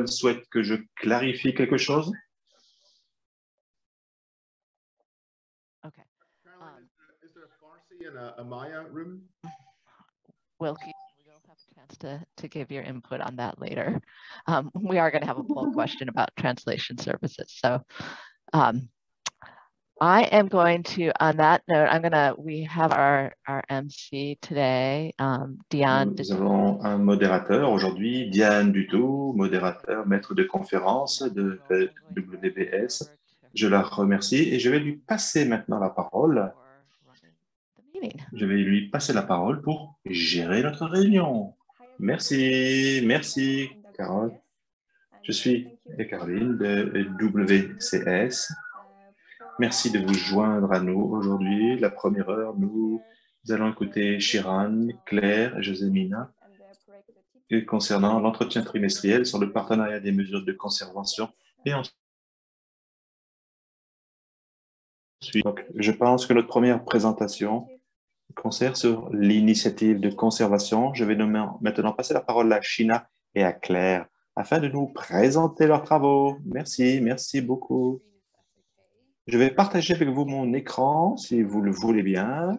souhaite que je clarifie quelque chose? Okay. Is there a Farsi and a Maya room? Wilkie, we'll have a chance to give your input on that later. We are going to have a poll question about translation services. So I am going to, on that note, we have our MC today, Diane. Nous avons un modérateur aujourd'hui, Diane Dutot, modérateur, maître de conférence de WBS. Je la remercie et je vais lui passer maintenant la parole. Je vais lui passer la parole pour gérer notre réunion. Merci, merci, Carole. Je suis Caroline de WCS. Merci de vous joindre à nous aujourd'hui. La première heure, nous allons écouter Shiran, Claire et Josémina concernant l'entretien trimestriel sur le partenariat des mesures de conservation. Et ensuite, donc, je pense que notre première présentation concerne sur l'initiative de conservation. Je vais maintenant passer la parole à Shina et à Claire afin de nous présenter leurs travaux. Merci, merci beaucoup. Je vais partager avec vous mon écran, si vous le voulez bien.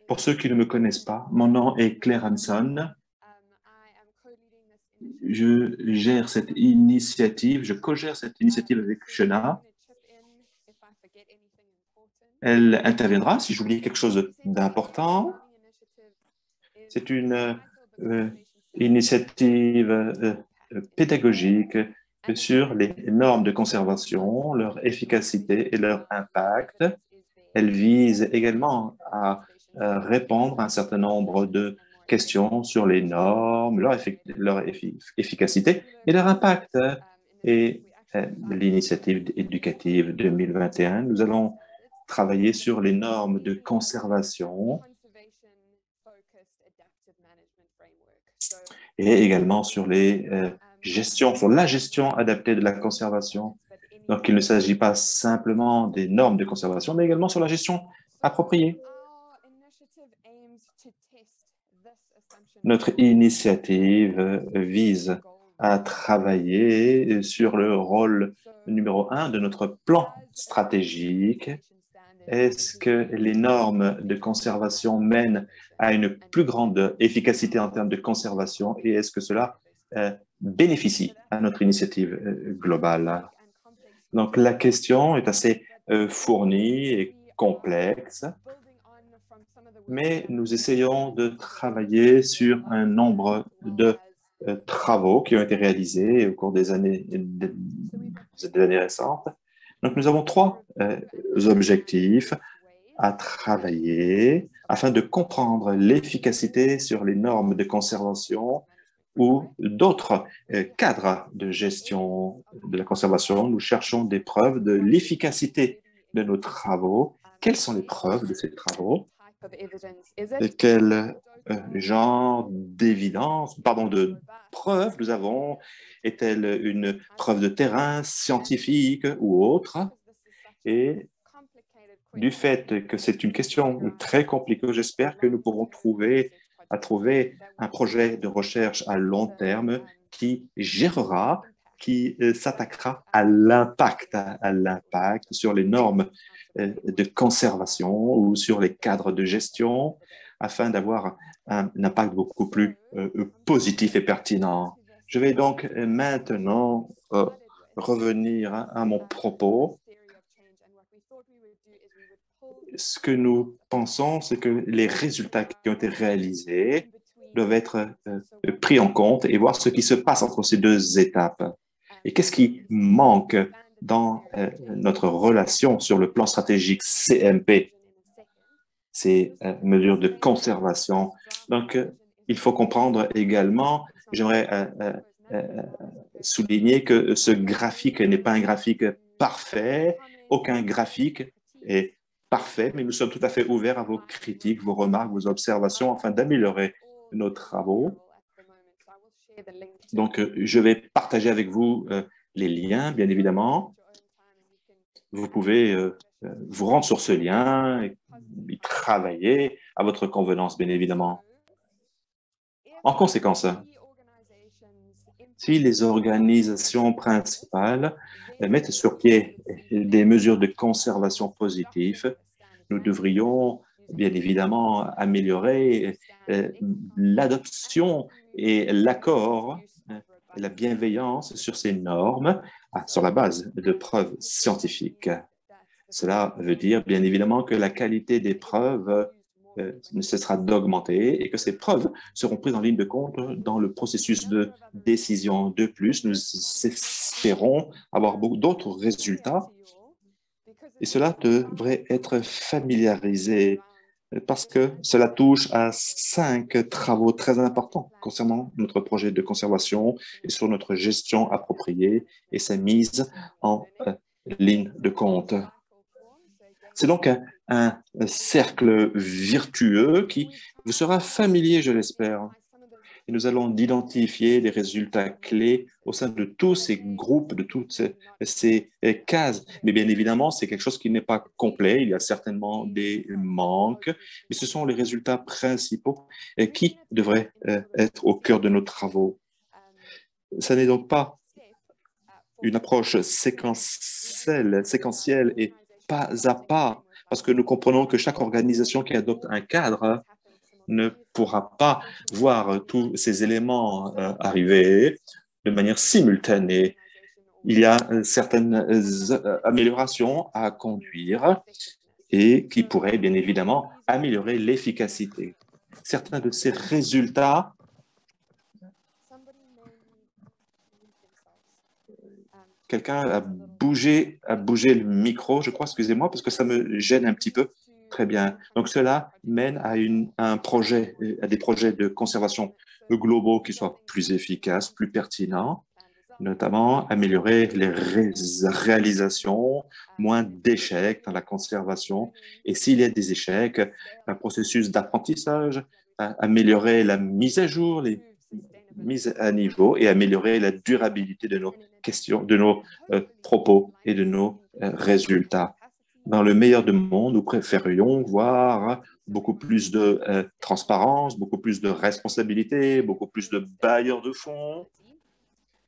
Pour ceux qui ne me connaissent pas, mon nom est Claire Hanson. Je gère cette initiative, je co-gère cette initiative avec Shena. Elle interviendra si j'oublie quelque chose d'important. C'est une initiative pédagogique sur les normes de conservation, leur efficacité et leur impact. Elle vise également à répondre à un certain nombre de questions sur les normes, leur efficacité et leur impact. Et l'initiative éducative 2021, nous allons travailler sur les normes de conservation et également sur les sur la gestion adaptée de la conservation. Donc, il ne s'agit pas simplement des normes de conservation, mais également sur la gestion appropriée. Notre initiative vise à travailler sur le rôle numéro 1 de notre plan stratégique. Est-ce que les normes de conservation mènent à une plus grande efficacité en termes de conservation et est-ce que cela bénéficie à notre initiative globale? Donc, la question est assez fournie et complexe, mais nous essayons de travailler sur un nombre de travaux qui ont été réalisés au cours des années récentes. Donc, nous avons trois objectifs à travailler afin de comprendre l'efficacité sur les normes de conservation ou d'autres cadres de gestion de la conservation. Nous cherchons des preuves de l'efficacité de nos travaux. Quelles sont les preuves de ces travaux? Et quel genre d'évidence, pardon, de preuves nous avons? Est-elle une preuve de terrain scientifique ou autre? Et du fait que c'est une question très compliquée, j'espère que nous pourrons trouver un projet de recherche à long terme qui gérera, qui s'attaquera à l'impact sur les normes de conservation ou sur les cadres de gestion afin d'avoir un impact beaucoup plus positif et pertinent. Je vais donc maintenant revenir à mon propos. Ce que nous pensons, c'est que les résultats qui ont été réalisés doivent être pris en compte et voir ce qui se passe entre ces deux étapes. Et qu'est-ce qui manque dans notre relation sur le plan stratégique CMP, ces mesures de conservation. Donc, il faut comprendre également, j'aimerais souligner que ce graphique n'est pas un graphique parfait, aucun graphique est parfait, mais nous sommes tout à fait ouverts à vos critiques, vos remarques, vos observations afin d'améliorer nos travaux. Donc, je vais partager avec vous les liens, bien évidemment. Vous pouvez vous rendre sur ce lien et y travailler à votre convenance, bien évidemment. En conséquence, Si les organisations principales mettent sur pied des mesures de conservation positives, nous devrions bien évidemment améliorer l'adoption et l'accord et la bienveillance sur ces normes sur la base de preuves scientifiques. Cela veut dire bien évidemment que la qualité des preuves ne cessera d'augmenter et que ces preuves seront prises en ligne de compte dans le processus de décision. De plus, nous espérons avoir beaucoup d'autres résultats et cela devrait être familiarisé parce que cela touche à 5 travaux très importants concernant notre projet de conservation et sur notre gestion appropriée et sa mise en ligne de compte. C'est donc un cercle vertueux qui vous sera familier, je l'espère. Et nous allons identifier les résultats clés au sein de tous ces groupes, de toutes ces cases. Mais bien évidemment, c'est quelque chose qui n'est pas complet. Il y a certainement des manques, mais ce sont les résultats principaux qui devraient être au cœur de nos travaux. Ce n'est donc pas une approche séquentielle et pas à pas, parce que nous comprenons que chaque organisation qui adopte un cadre ne pourra pas voir tous ces éléments arriver de manière simultanée. Il y a certaines améliorations à conduire et qui pourraient bien évidemment améliorer l'efficacité. Certains de ces résultats quelqu'un a bougé le micro, je crois, excusez-moi, parce que ça me gêne un petit peu. Très bien. Donc, cela mène à un projet, à des projets de conservation globaux qui soient plus efficaces, plus pertinents, notamment améliorer les réalisations, moins d'échecs dans la conservation. Et s'il y a des échecs, un processus d'apprentissage, améliorer la mise à jour, les mises à niveau et améliorer la durabilité de nos questions, de nos propos et de nos résultats. Dans le meilleur des mondes, nous préférions voir beaucoup plus de transparence, beaucoup plus de responsabilité, beaucoup plus de bailleurs de fonds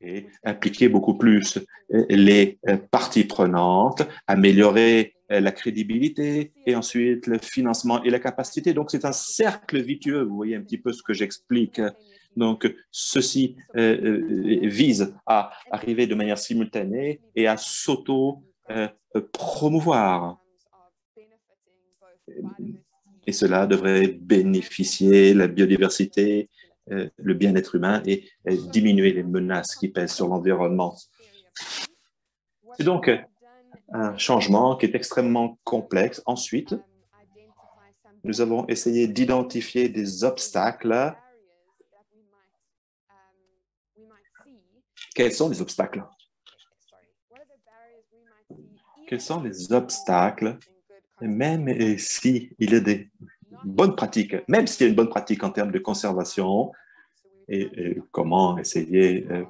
et impliquer beaucoup plus les parties prenantes, améliorer la crédibilité et ensuite le financement et la capacité. Donc, c'est un cercle vicieux, vous voyez un petit peu ce que j'explique. Donc, ceci vise à arriver de manière simultanée et à s'auto-promouvoir. Et cela devrait bénéficier la biodiversité, le bien-être humain et diminuer les menaces qui pèsent sur l'environnement. C'est donc un changement qui est extrêmement complexe. Ensuite, nous avons essayé d'identifier des obstacles. Quels sont les obstacles? Quels sont les obstacles, même s'il y a des bonnes pratiques, même s'il y a une bonne pratique en termes de conservation et comment essayer de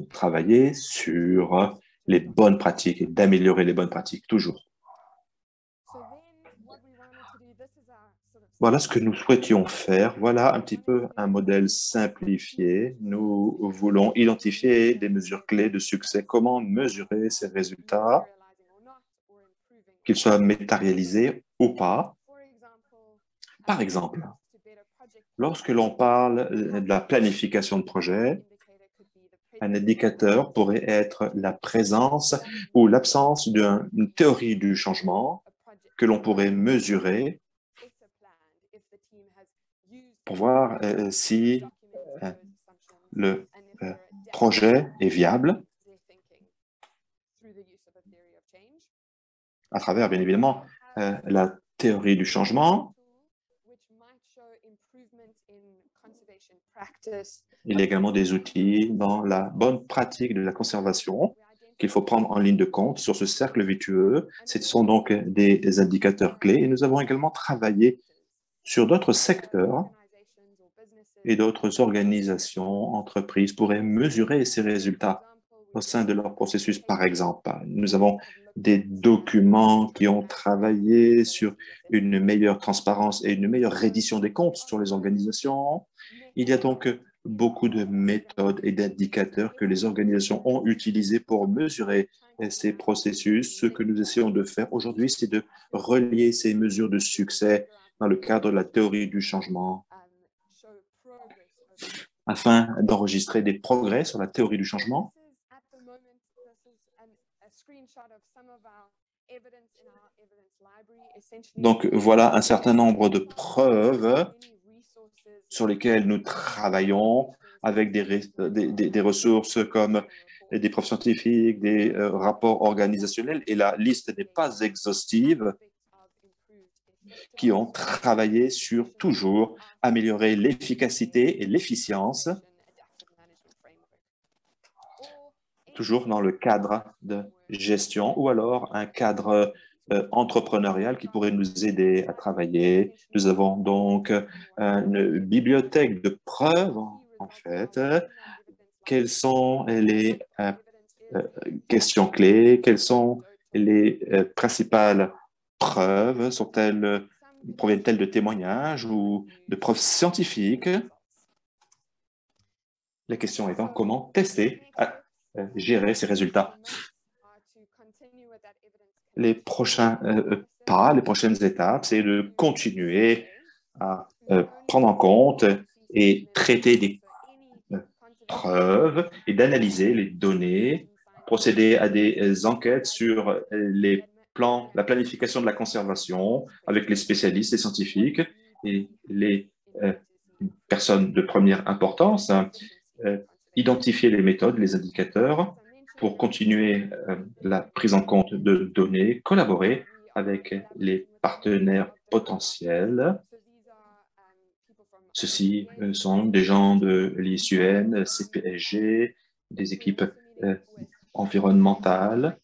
travailler sur les bonnes pratiques et d'améliorer les bonnes pratiques toujours. Voilà ce que nous souhaitions faire. Voilà un petit peu un modèle simplifié. Nous voulons identifier des mesures clés de succès. Comment mesurer ces résultats, qu'ils soient matérialisés ou pas. Par exemple, lorsque l'on parle de la planification de projet, un indicateur pourrait être la présence ou l'absence d'une théorie du changement que l'on pourrait mesurer pour voir si le projet est viable à travers, bien évidemment, la théorie du changement. Il y a également des outils dans la bonne pratique de la conservation qu'il faut prendre en ligne de compte sur ce cercle vertueux. Ce sont donc des indicateurs clés. Et nous avons également travaillé sur d'autres secteurs et d'autres organisations, entreprises pourraient mesurer ces résultats au sein de leur processus, par exemple. Nous avons des documents qui ont travaillé sur une meilleure transparence et une meilleure reddition des comptes sur les organisations. Il y a donc beaucoup de méthodes et d'indicateurs que les organisations ont utilisés pour mesurer ces processus. Ce que nous essayons de faire aujourd'hui, c'est de relier ces mesures de succès dans le cadre de la théorie du changement afin d'enregistrer des progrès sur la théorie du changement. Donc, voilà un certain nombre de preuves sur lesquelles nous travaillons avec des ressources comme des preuves scientifiques, des rapports organisationnels, et la liste n'est pas exhaustive, qui ont travaillé sur toujours améliorer l'efficacité et l'efficience, toujours dans le cadre de gestion ou alors un cadre entrepreneurial qui pourrait nous aider à travailler. Nous avons donc une bibliothèque de preuves, en fait. Quelles sont les questions clés? Quelles sont les principales preuves? Proviennent-elles de témoignages ou de preuves scientifiques? La question étant comment tester, gérer ces résultats. Les prochains pas, les prochaines étapes, c'est de continuer à prendre en compte et traiter des preuves et d'analyser les données, procéder à des enquêtes sur les plans, la planification de la conservation avec les spécialistes, les scientifiques et les personnes de première importance, identifier les méthodes, les indicateurs pour continuer la prise en compte de données, collaborer avec les partenaires potentiels. Ceux-ci sont des gens de l'ISUN, CPSG, des équipes environnementales,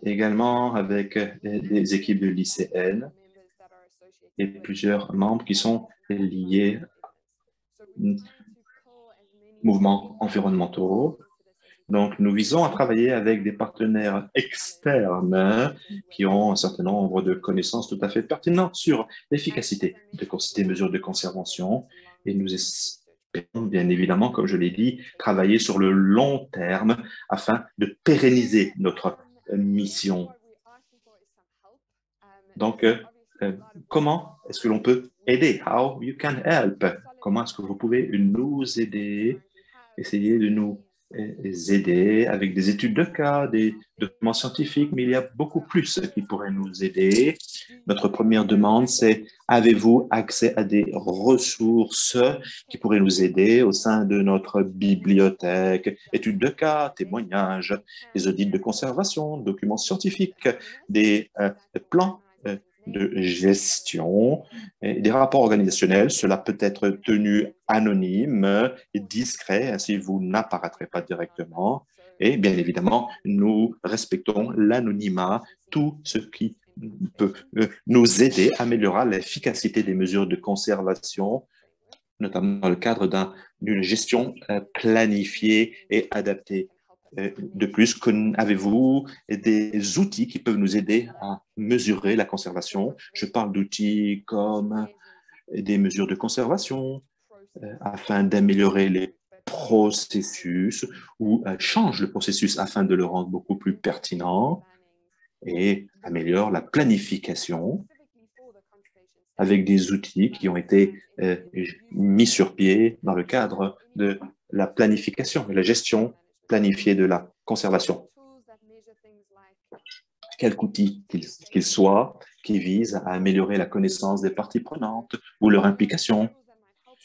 également avec des équipes de l'ICN et plusieurs membres qui sont liés aux mouvements environnementaux. Donc, nous visons à travailler avec des partenaires externes qui ont un certain nombre de connaissances tout à fait pertinentes sur l'efficacité des mesures de conservation. Et nous espérons, bien évidemment, comme je l'ai dit, travailler sur le long terme afin de pérenniser notre mission. Donc, comment est-ce que l'on peut aider? How you can help? Comment est-ce que vous pouvez nous aider? Essayer de nous aider avec des études de cas, des documents scientifiques, mais il y a beaucoup plus qui pourraient nous aider. Notre première demande, c'est avez-vous accès à des ressources qui pourraient nous aider au sein de notre bibliothèque? Études de cas, témoignages, des audits de conservation, documents scientifiques, des plans de gestion, et des rapports organisationnels. Cela peut être tenu anonyme et discret, ainsi vous n'apparaîtrez pas directement. Et bien évidemment, nous respectons l'anonymat, tout ce qui peut nous aider à améliorer l'efficacité des mesures de conservation, notamment dans le cadre d'une gestion planifiée et adaptée. De plus, avez-vous des outils qui peuvent nous aider à mesurer la conservation? Je parle d'outils comme des mesures de conservation afin d'améliorer les processus ou change le processus afin de le rendre beaucoup plus pertinent et améliore la planification avec des outils qui ont été mis sur pied dans le cadre de la planification et la gestion planifiée de la conservation. Quel outil qu'il soit, qui vise à améliorer la connaissance des parties prenantes ou leur implication.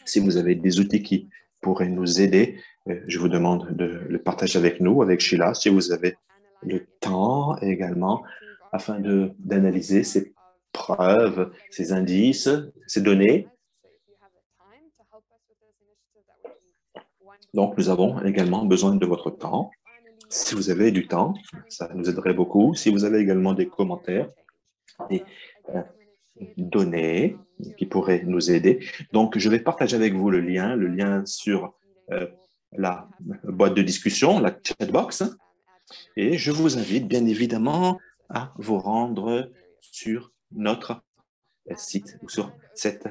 Si vous avez des outils qui pourraient nous aider, je vous demande de le partager avec nous, avec Sheila, si vous avez le temps également, afin d'analyser ces preuves, ces indices, ces données. Donc, nous avons également besoin de votre temps. Si vous avez du temps, ça nous aiderait beaucoup. Si vous avez également des commentaires, des données qui pourraient nous aider. Donc, je vais partager avec vous le lien sur la boîte de discussion, la chatbox. Et je vous invite bien évidemment à vous rendre sur notre site ou sur cette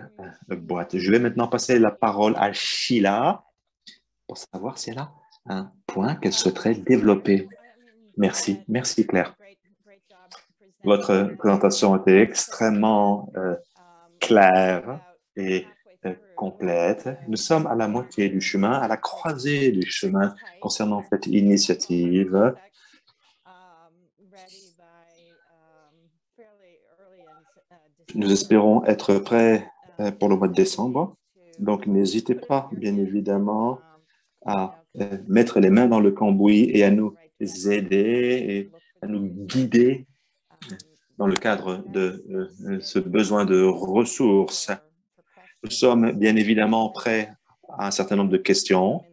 boîte. Je vais maintenant passer la parole à Sheila pour savoir si elle a un point qu'elle souhaiterait développer. Merci, merci Claire. Votre présentation était extrêmement claire et complète. Nous sommes à la moitié du chemin, à la croisée du chemin concernant cette initiative. Nous espérons être prêts pour le mois de décembre. Donc, n'hésitez pas, bien évidemment, à mettre les mains dans le cambouis et à nous aider et à nous guider dans le cadre de ce besoin de ressources. Nous sommes bien évidemment prêts à un certain nombre de questions.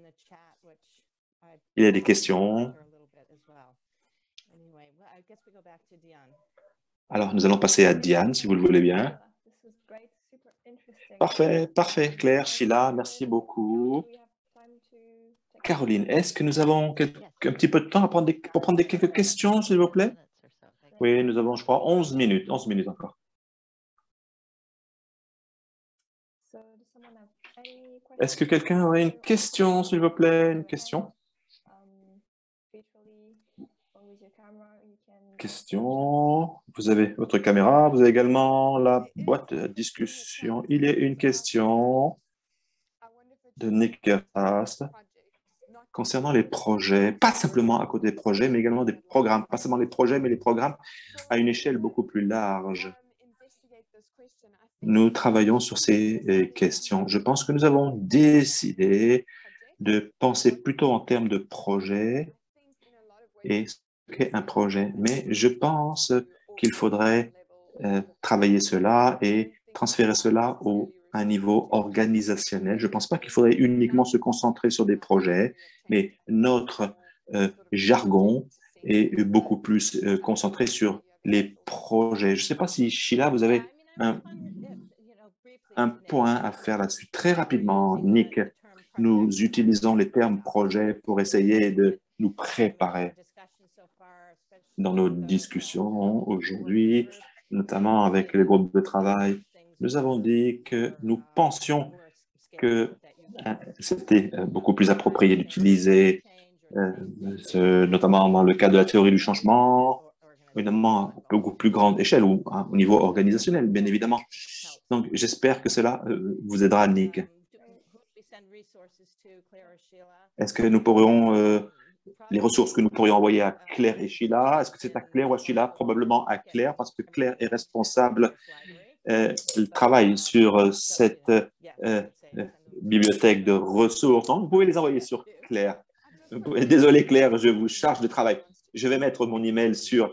Il y a des questions. Alors, nous allons passer à Diane, si vous le voulez bien. Parfait, parfait, Claire, Sheila, merci beaucoup. Caroline, est-ce que nous avons un petit peu de temps pour prendre quelques questions, s'il vous plaît? Oui, nous avons, je crois, 11 minutes encore. Est-ce que quelqu'un aurait une question, s'il vous plaît? Une question? Question. Vous avez votre caméra, vous avez également la boîte de discussion. Il y a une question de Nick Gerhast concernant les projets, pas simplement à côté des projets, mais également des programmes. Pas seulement les projets, mais les programmes à une échelle beaucoup plus large. Nous travaillons sur ces questions. Je pense que nous avons décidé de penser plutôt en termes de projet et ce qu'est un projet. Mais je pense qu'il faudrait travailler cela et transférer cela à un niveau organisationnel. Je ne pense pas qu'il faudrait uniquement se concentrer sur des projets, mais notre jargon est beaucoup plus concentré sur les projets. Je ne sais pas si, Sheila, vous avez un point à faire là-dessus. Très rapidement, Nick, nous utilisons les termes projet pour essayer de nous préparer dans nos discussions aujourd'hui, notamment avec les groupes de travail. Nous avons dit que nous pensions que c'était beaucoup plus approprié d'utiliser, notamment dans le cadre de la théorie du changement, évidemment à beaucoup plus grande échelle ou au niveau organisationnel, bien évidemment. Donc, j'espère que cela vous aidera, Nick. Est-ce que nous pourrions, les ressources que nous pourrions envoyer à Claire et Sheila, est-ce que c'est à Claire ou à Sheila? Probablement à Claire, parce que Claire est responsable, elle travaille sur cette bibliothèque de ressources. Donc, vous pouvez les envoyer sur Claire. Désolé, Claire, je vous charge de travail. Je vais mettre mon email sur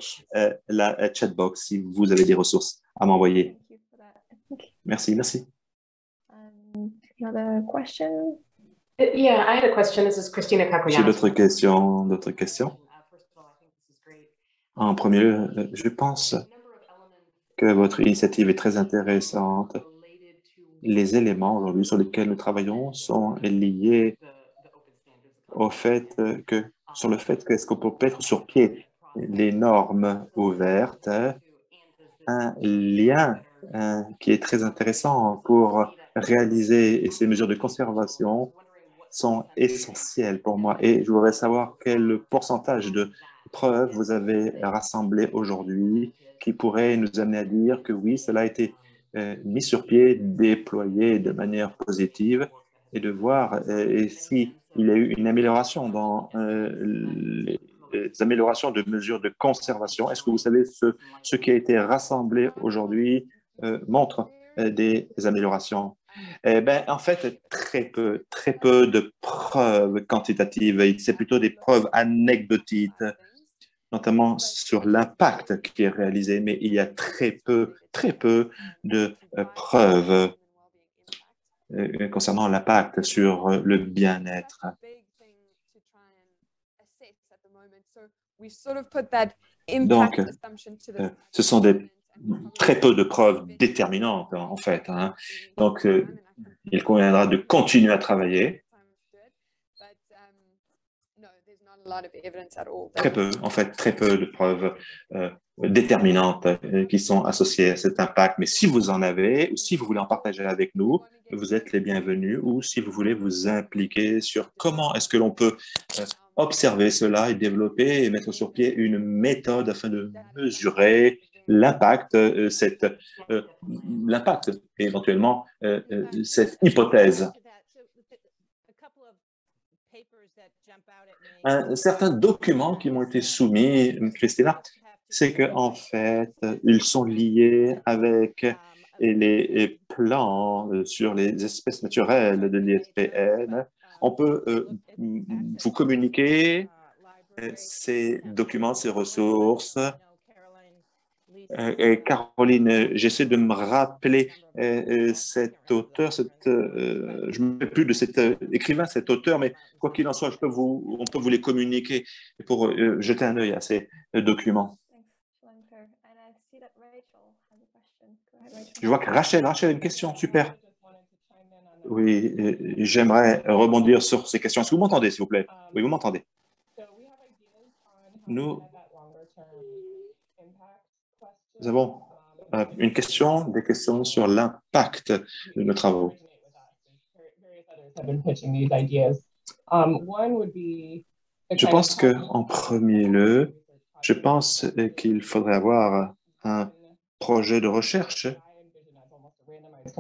la chatbox si vous avez des ressources à m'envoyer. Merci, merci. Another question? Yeah, I had a question. This is Christina Cacoyanis. J'ai d'autres questions. En premier lieu, je pense que votre initiative est très intéressante. Les éléments aujourd'hui sur lesquels nous travaillons sont liés au fait que, sur le fait qu'est-ce qu'on peut mettre sur pied les normes ouvertes, un lien qui est très intéressant pour réaliser ces mesures de conservation sont essentielles pour moi. Et je voudrais savoir quel pourcentage de preuves vous avez rassemblé aujourd'hui qui pourrait nous amener à dire que oui, cela a été mis sur pied, déployé de manière positive et de voir s'il y a eu une amélioration dans les améliorations de mesures de conservation. Est-ce que vous savez ce qui a été rassemblé aujourd'hui montre des améliorations? En fait, très peu de preuves quantitatives. C'est plutôt des preuves anecdotiques, notamment sur l'impact qui est réalisé, mais il y a très peu de preuves concernant l'impact sur le bien-être. Donc, ce sont très peu de preuves déterminantes, en fait. Hein. Donc, il conviendra de continuer à travailler. Très peu de preuves déterminantes qui sont associées à cet impact. Mais si vous en avez, ou si vous voulez en partager avec nous, vous êtes les bienvenus, ou si vous voulez vous impliquer sur comment est-ce que l'on peut observer cela et développer et mettre sur pied une méthode afin de mesurer l'impact, l'impact et éventuellement cette hypothèse. Un certain document qui m'ont été soumis, Christina, c'est qu'en fait, ils sont liés avec les plans sur les espèces naturelles de l'ISPN. On peut vous communiquer ces documents, ces ressources. Et Caroline, j'essaie de me rappeler cet auteur, je ne me rappelle plus de cet écrivain, cet auteur, mais quoi qu'il en soit, on peut vous les communiquer pour jeter un œil à ces documents. Je vois que Rachel a une question, super. Oui, j'aimerais rebondir sur ces questions. Est-ce que vous m'entendez, s'il vous plaît? Oui, vous m'entendez. Nous avons des questions sur l'impact de nos travaux. Je pense qu'en premier lieu, je pense qu'il faudrait avoir un projet de recherche qui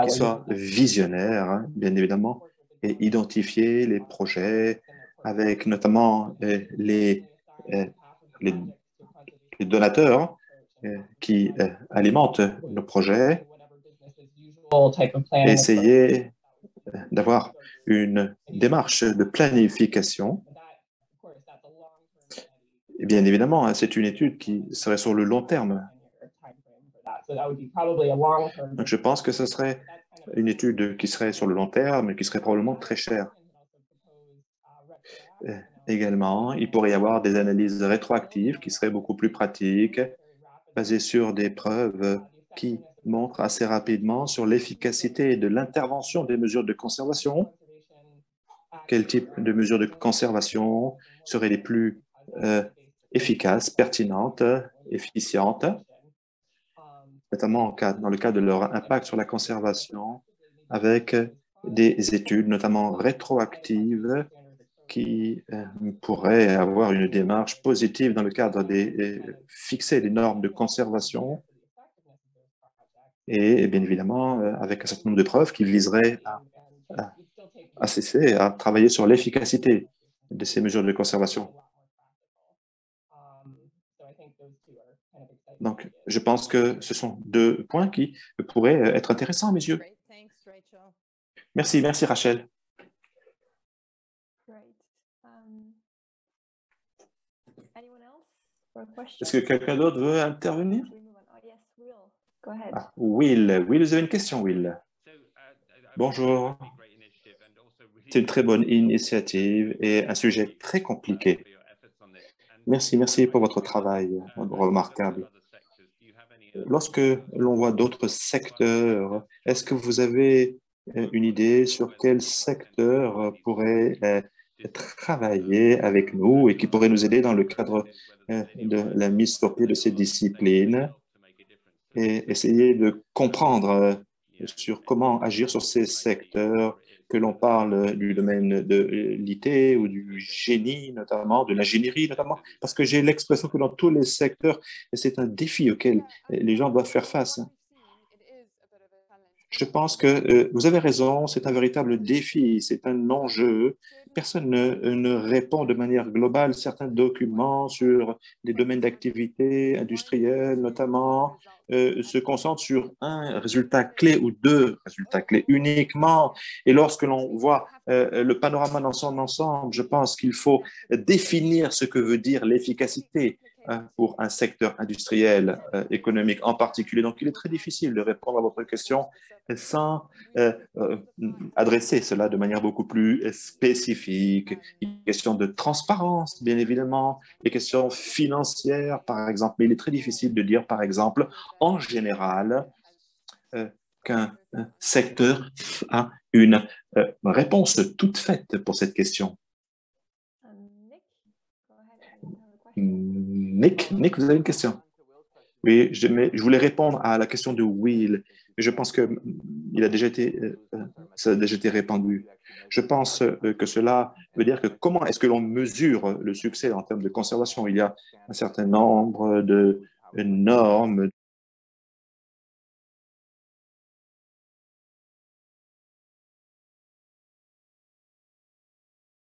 soit visionnaire, hein, bien évidemment, et identifier les projets avec notamment les donateurs qui alimentent nos projets et essayer d'avoir une démarche de planification. Et bien évidemment, hein, c'est une étude qui serait sur le long terme. Donc, je pense que ce serait une étude qui serait sur le long terme et qui serait probablement très chère. Également, il pourrait y avoir des analyses rétroactives qui seraient beaucoup plus pratiques, basées sur des preuves qui montrent assez rapidement sur l'efficacité de l'intervention des mesures de conservation. Quel type de mesures de conservation seraient les plus efficaces, pertinentes, efficientes, notamment dans le cas de leur impact sur la conservation, avec des études, notamment rétroactives, qui pourraient avoir une démarche positive dans le cadre des fixer des normes de conservation et bien évidemment avec un certain nombre de preuves qui viseraient à travailler sur l'efficacité de ces mesures de conservation. Donc, je pense que ce sont deux points qui pourraient être intéressants à mes yeux. Merci, merci Rachel. Est-ce que quelqu'un d'autre veut intervenir? Will, vous avez une question, Will. Bonjour. C'est une très bonne initiative et un sujet très compliqué. Merci pour votre travail remarquable. Lorsque l'on voit d'autres secteurs, est-ce que vous avez une idée sur quel secteur pourrait travailler avec nous et qui pourrait nous aider dans le cadre de la mise sur pied de ces disciplines et essayer de comprendre sur comment agir sur ces secteurs, que l'on parle du domaine de l'IT ou du génie notamment, de l'ingénierie notamment, parce que j'ai l'expression que dans tous les secteurs, c'est un défi auquel les gens doivent faire face. Je pense que vous avez raison, c'est un véritable défi, c'est un enjeu. Personne ne répond de manière globale. Certains documents sur des domaines d'activité industrielle, notamment, se concentrent sur un résultat clé ou deux résultats clés uniquement. Et lorsque l'on voit le panorama dans son ensemble, je pense qu'il faut définir ce que veut dire l'efficacité pour un secteur industriel, économique en particulier. Donc, il est très difficile de répondre à votre question sans adresser cela de manière beaucoup plus spécifique. Une question de transparence, bien évidemment, des questions financières, par exemple, mais il est très difficile de dire, par exemple, en général, qu'un secteur a une réponse toute faite pour cette question. Nick, vous avez une question? Oui, je voulais répondre à la question de Will, mais je pense que il a déjà été, ça a déjà été répandu. Je pense que cela veut dire que comment est-ce que l'on mesure le succès en termes de conservation? Il y a un certain nombre de normes